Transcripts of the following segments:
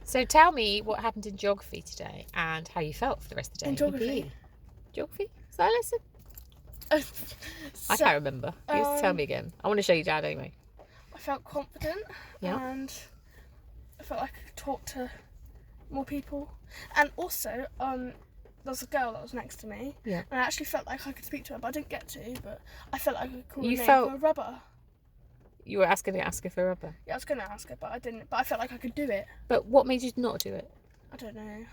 So tell me what happened in geography today and how you felt for the rest of the day. In geography? Geography? Was that a lesson? I can't remember. You have to tell me again. I want to show you Dad anyway. I felt confident and I felt like I could talk to more people. And also, there was a girl that was next to me. Yeah. And I actually felt like I could speak to her, but I didn't get to. But I felt like I could call her name for a rubber. You were asking her for a rubber? Yeah, I was going to ask her, but I didn't. But I felt like I could do it. But what made you not do it? I don't know.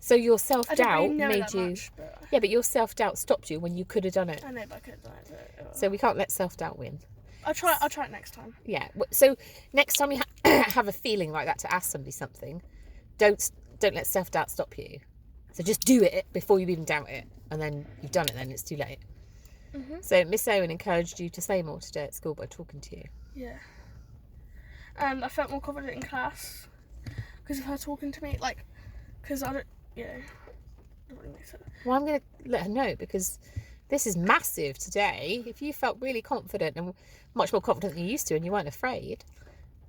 So your self-doubt made you... Much, but... Yeah, but your self-doubt stopped you when you could have done it. I know, but I could have done it. But... So we can't let self-doubt win. I'll try it next time. Yeah. So next time you have a feeling like that to ask somebody something, don't let self-doubt stop you. So just do it before you even doubt it. And then you've done it, then it's too late. Mm-hmm. So Miss Owen encouraged you to say more today at school by talking to you. Yeah. And I felt more confident in class because of her talking to me. Like, because I don't really make sense. Well, I'm going to let her know because this is massive today. If you felt really confident and much more confident than you used to and you weren't afraid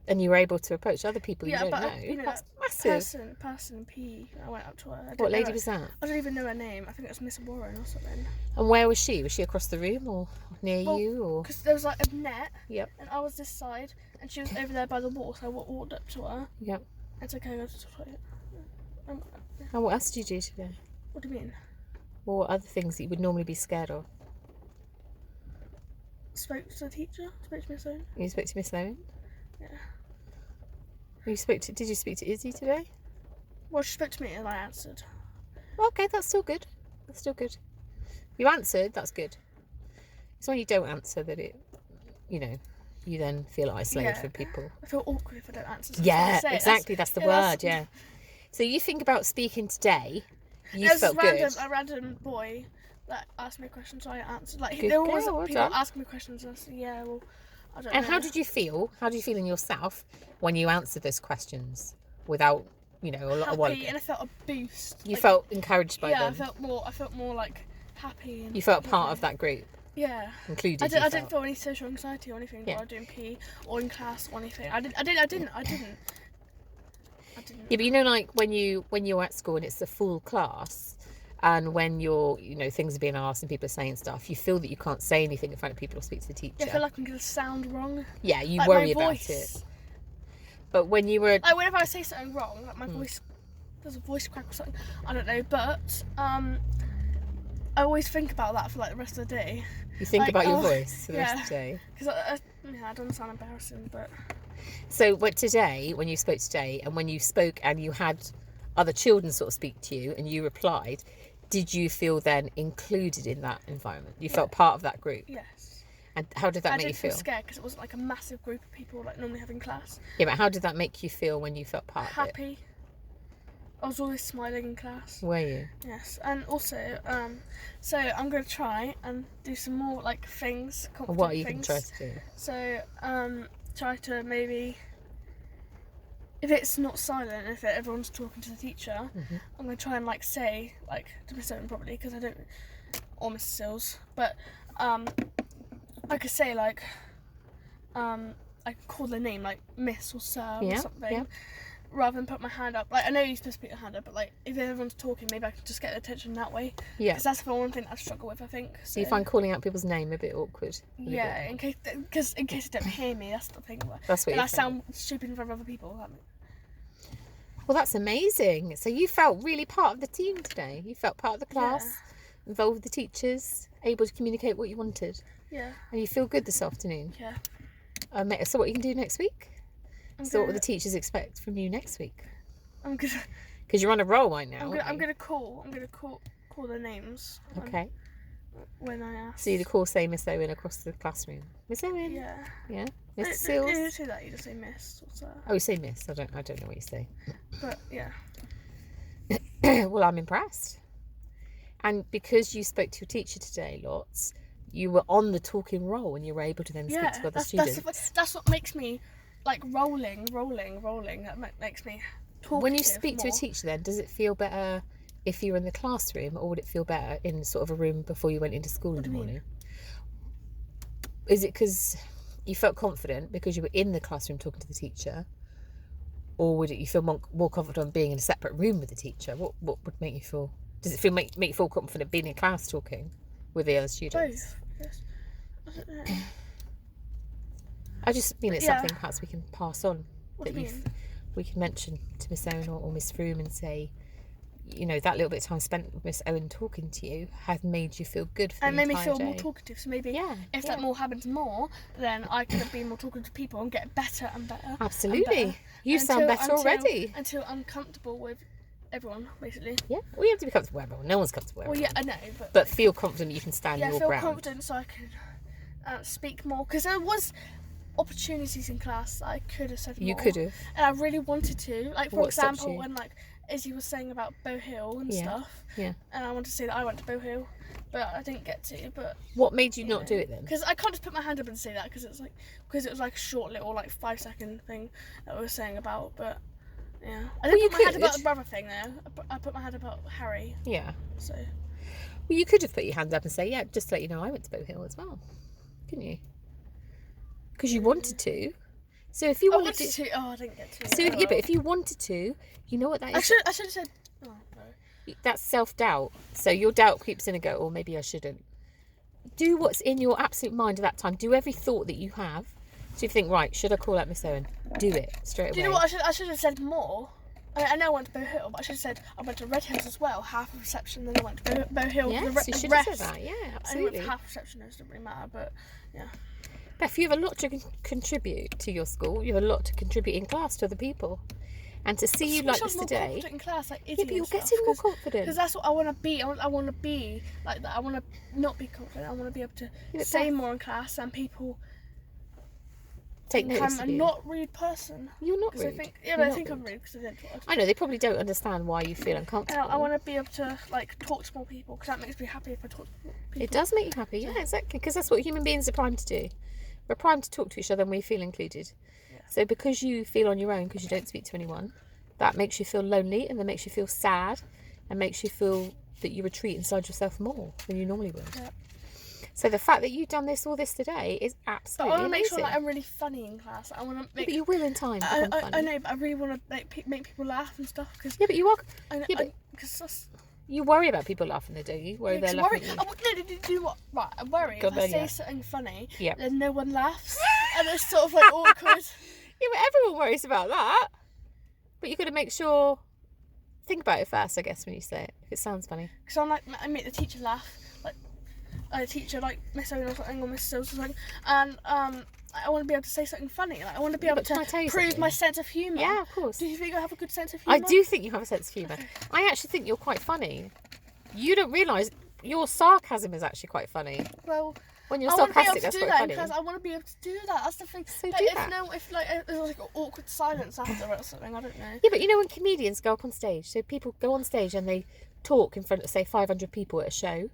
and you were able to approach other people you don't know, that's massive. Person in PE, I went up to her. What lady was that? I don't even know her name. I think it was Miss Warren or something. And where was she? Was she across the room or near you? Or because there was like a net. Yep. And I was this side, and she was over there by the wall. So I walked up to her. Yep. It's okay. I go to the toilet. And what else did you do today? What do you mean? Well, what other things that you would normally be scared of? Spoke to the teacher. Spoke to Miss Owen. You spoke to Miss Owen? Yeah. Did you speak to Izzy today? Well, she spoke to me and I answered. Okay, that's still good. That's still good. You answered, that's good. It's when you don't answer that you then feel isolated from people. I feel awkward if I don't answer. Yeah, exactly. That's the word, yeah. So you think about speaking today, you felt good. A random boy that asked me a question, so I answered. Like, good there was girl, people asking me questions, and I said, yeah, well, I don't know. And how did you feel? How do you feel in yourself when you answered those questions without, a lot of happy, and I felt a boost. You felt encouraged by them. Yeah, I felt more like happy. And you felt part of that group. Yeah. Included. I didn't feel any social anxiety or anything while doing PE or in class or anything. I didn't. Yeah, but like when you're at school and it's a full class, and when you're things are being asked and people are saying stuff, you feel that you can't say anything in front of people or speak to the teacher. Yeah, I feel like I'm gonna sound wrong. Yeah, you worry about it. But when you were whenever I say something wrong, like my voice, there's a voice crack or something. I don't know, but I always think about that for like the rest of the day. You think about your voice for the rest of the day. Because I don't sound embarrassing, but. So, today, when you spoke today, and when you spoke and you had other children sort of speak to you and you replied, did you feel then included in that environment? You felt part of that group? Yes. And how did that make you feel? I didn't feel scared because it wasn't like a massive group of people like normally have in class. Yeah, but how did that make you feel when you felt part of it? Happy. I was always smiling in class. Were you? Yes, and also, so I'm going to try and do some more like things. What are you going to try to do? So, try to maybe, if it's not silent, if everyone's talking to the teacher, I'm going to try and like say like to Miss Owen probably because I don't, or Miss Sills, but I could say like, I could call their name like Miss or Sir or something. Yeah. Rather than put my hand up, like I know you're supposed to put your hand up, but like if everyone's talking, maybe I can just get their attention that way. Yeah, because that's the one thing I struggle with, I think. So you find calling out people's name a bit awkward? Yeah, in case they don't hear me, that's the thing. That's what you. I sound stupid in front of other people. Well, that's amazing. So you felt really part of the team today. You felt part of the class, involved with the teachers, able to communicate what you wanted. Yeah. And you feel good this afternoon. Yeah. So what you can do next week? What will the teachers expect from you next week? I'm gonna. Because you're on a roll right now. I'm gonna call their names. Okay. When I ask. So you call say Miss Owen across the classroom. Miss Owen. Yeah. Yeah. Mr. Seals. You don't say that. You just say Miss. What's that? Oh, you say Miss. I don't know what you say. But yeah. Well, I'm impressed. And because you spoke to your teacher today lots, you were on the talking roll and you were able to then speak to other students. That's what makes me. Like rolling. That makes me talk. When you speak to a teacher, then does it feel better if you're in the classroom, or would it feel better in sort of a room before you went into school in the morning? Is it because you felt confident because you were in the classroom talking to the teacher, Or would you feel more confident being in a separate room with the teacher? What would make you feel? Does it make you feel confident being in class talking with the other students? Both. Yes. I don't know. I just mean it's something perhaps we can pass on. What do you mean? We can mention to Miss Owen or Miss Froome and say, that little bit of time spent with Miss Owen talking to you has made you feel good for the entire day. And made me feel more talkative. So maybe if that more happens more, then I could be more talkative to people and get better and better. Absolutely. And better. You sound better already. Until I'm comfortable with everyone, basically. Yeah, well, you have to be comfortable with everyone. No one's comfortable with everyone. Well, yeah, I know. But feel confident you can stand your ground. Yeah, feel confident so I can speak more. Because there was opportunities in class that I could have said more. You could have. And I really wanted to. Like, for example, when, Izzy was saying about Bow Hill and stuff. Yeah. And I wanted to say that I went to Bow Hill, but I didn't get to. But what made you not do it then? Because I can't just put my hand up and say that because it was like a short little 5-second thing that I was saying about. But yeah, I didn't put my hand about the brother thing though. I put my hand about Harry. Yeah. So. Well, you could have put your hand up and say, just to let you know, I went to Bow Hill as well, couldn't you? Because you wanted to. So if you wanted to, I didn't get to. So but if you wanted to, you know what that is. I should have said. Oh no. That's self-doubt. So your doubt creeps in and go, maybe I shouldn't. Do what's in your absolute mind at that time. Do every thought that you have. So if you think, right, should I call out Miss Owen? Do it straight away. Do you know what? I should have said more. I know I went to Bow Hill, but I should have said I went to Red Hills as well, half of reception, then I went to Bow Hill. Yes, you should have said that. Yeah, absolutely. I went half reception, it doesn't really matter, but yeah. Beth, you have a lot to contribute to your school. You have a lot to contribute in class to other people. And to see you like this today. In class, like but you're getting more confident. Because that's what I want to be. I want to be like that. I want to not be confident. I want to be able to say more in class and people take notice I'm a not rude person. You're not rude. I think I'm rude because I didn't talk. I know, they probably don't understand why you feel uncomfortable. I want to be able to talk to more people because that makes me happy if I talk to people. It does make you happy, yeah, exactly. Because that's what human beings are primed to do. We're primed to talk to each other and we feel included. Yeah. So because you feel on your own because you don't speak to anyone, that makes you feel lonely and that makes you feel sad and makes you feel that you retreat inside yourself more than you normally would. Yeah. So the fact that you've done all this today is absolutely amazing. I want to make sure that I'm really funny in class. I want to make. But you will in time. I know, but I really want to make people laugh and stuff. Cause but you are. Because you worry about people laughing, don't you? Worry they're laughing. Do what? Right, I worry. If I say something funny, then no one laughs, and it's sort of awkward. Yeah, but everyone worries about that. But you've got to make sure. Think about it first, I guess, when you say it. If it sounds funny. Because I make the teacher laugh. A teacher like Miss Owen or something or Miss Sills or something, and I want to be able to say something funny. I want to be able to prove my sense of humour. Yeah, of course. Do you think I have a good sense of humour? I do think you have a sense of humour. Okay. I actually think you're quite funny. You don't realise your sarcasm is actually quite funny. Well, when you're sarcastic, that's quite funny. Because I want to be able to do that. That's the thing. So do that. If there's like awkward silence after or something, I don't know. Yeah, but when comedians go up on stage, so people go on stage and they talk in front of say 500 people at a show.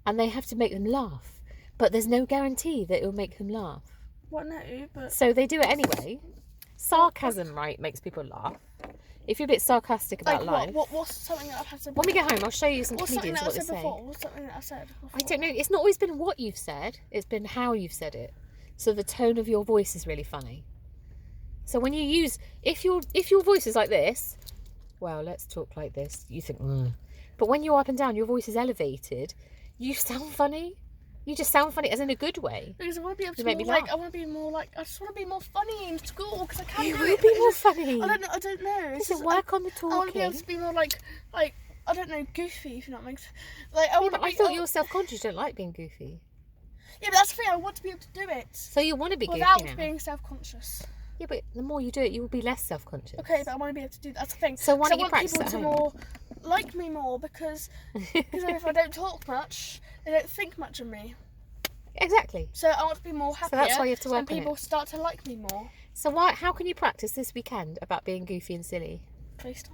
And they have to make them laugh. But there's no guarantee that it will make them laugh. Well, no, but... So they do it anyway. Sarcasm, right, makes people laugh. If you're a bit sarcastic about life... What's something that I've had to... When we get home, I'll show you some comedians what they say. What's something that I said before? I don't know. It's not always been what you've said. It's been how you've said it. So the tone of your voice is really funny. So when you use... If your voice is like this... Well, let's talk like this. You think... But when you're up and down, your voice is elevated... You sound funny. You just sound funny, as in a good way. Because I want to be able to be more I want to be more I just want to be more funny in school because I can't do it. You will be more funny. I don't know. It's just work on the talking. I want to be able to be more I don't know, goofy. If you know what I mean. I thought you were self-conscious. You don't like being goofy. Yeah, but that's the thing. I want to be able to do it. So you want to be goofy now without being self-conscious. Yeah, but the more you do it, you will be less self-conscious. Okay, but I want to be able to do that. That's the thing. So why don't you practice at home? I want people to like me more because if I don't talk much, they don't think much of me. Exactly. So I want to be more happier. So that's why you have to work on it. And people start to like me more. So how can you practice this weekend about being goofy and silly? FaceTime.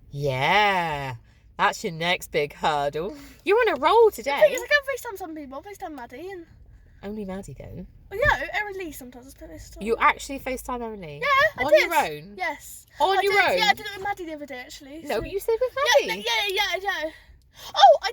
Yeah. That's your next big hurdle. You're on a roll today. I can FaceTime some people. FaceTime Maddie and... Only Maddie though. Well, yeah, Erin Lee sometimes. You actually FaceTime Erin Lee? Yeah, on your own? Yes. On your own? Yeah, I did it with Maddie the other day actually. No, but you said with Maddie. Yeah. Oh, I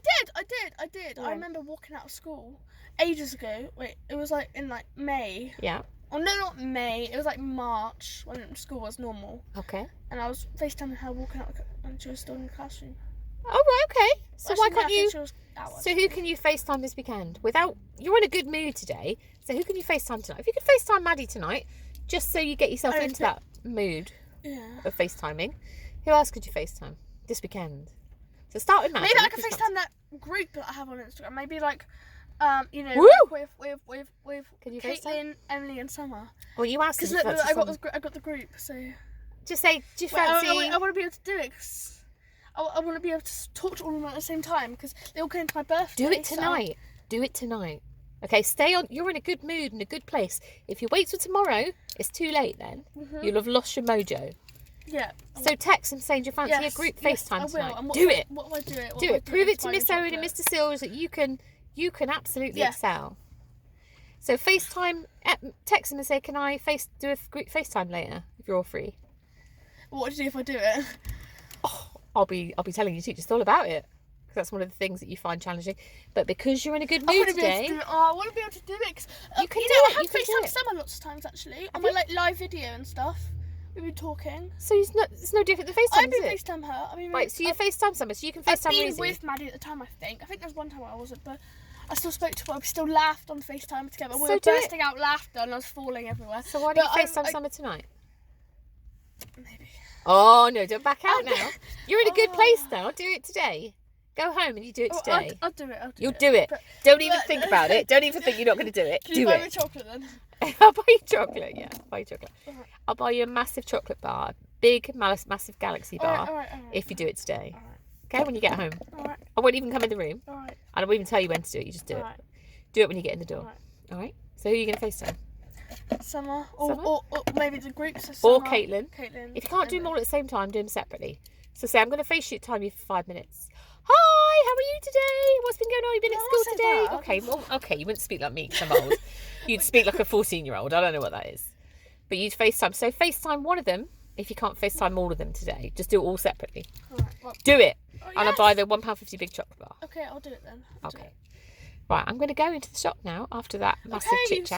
did. Yeah. I remember walking out of school ages ago. Wait, it was in May. Yeah. Oh no, not May. It was like March when school was normal. Okay. And I was FaceTiming her walking out and she was still in the classroom. Oh, right, okay. So Well, why can't you? she was out. So who can you FaceTime this weekend without? You're in a good mood today. So who can you FaceTime tonight? If you could FaceTime Maddie tonight, just so you get yourself into that mood of FaceTiming. Who else could you FaceTime this weekend? So start with Maddie. Maybe I could FaceTime that group that I have on Instagram. Maybe like, you know, with Can you Caitlin, FaceTime? Emily, and Summer. Well, you asked. Because look, I got the group. So just say, do you fancy? I want to be able to do it. Cause I want to be able to talk to all of them at the same time because they all came to my birthday. Do it tonight. Do it tonight. Okay, stay on. You're in a good mood and a good place. If you wait till tomorrow, it's too late then. You'll have lost your mojo. Yeah. So text and say, do you fancy a group FaceTime tonight? Do it. What do I do it? Do it. Prove it to Miss Owen and Mr. Sills that you can absolutely excel. So FaceTime, text them and say, can I do a group FaceTime later if you're all free? What do you do if I do it? Oh, I'll be telling you teachers all about it. Because that's one of the things that you find challenging. But because you're in a good mood today, I want to be able to do it. Cause, you can do it. I have FaceTime Summer lots of times actually. On my like live video and stuff. We've been talking. So it's no different than FaceTime, I've been FaceTime her. Right, so you FaceTime Summer, so you can FaceTime I've been Rosie. with Maddie at the time, I think. I think there was one time I wasn't, but I still spoke to her. We still laughed on FaceTime together. We were bursting out laughter and I was falling everywhere. So why don't you FaceTime Summer tonight? Maybe. Oh, no, don't back out now. You're in a good place now. Do it today. Go home and you do it today. I'll do it. You'll do it. Don't even think about it. Don't even think you're not going to do it. Can you buy me chocolate then? I'll buy you chocolate. Yeah, I'll buy you chocolate. Right. I'll buy you a massive chocolate bar, big, massive galaxy bar, all right. if you do it today. All right. Okay, when you get home. All right. I won't even come in the room. All right. And I won't even tell you when to do it. You just do it. Right. Do it when you get in the door. All right. All right? So who are you going to FaceTime? Summer. Summer? Or maybe the groups. Or Caitlin. Caitlin. If you can't do them all at the same time, do them separately. So say, I'm going to FaceTime you for 5 minutes. Hi, how are you today? What's been going on? You've been at school today? That. Okay, well, okay, you wouldn't speak like me because I'm old. You'd speak like a 14-year-old. I don't know what that is. But you'd FaceTime. So FaceTime one of them if you can't FaceTime all of them today. Just do it all separately. All right, well, do it. Oh, and I'll buy the £1.50 big chocolate bar. Okay, I'll do it then. Okay. Right, I'm going to go into the shop now after that massive chit-chat.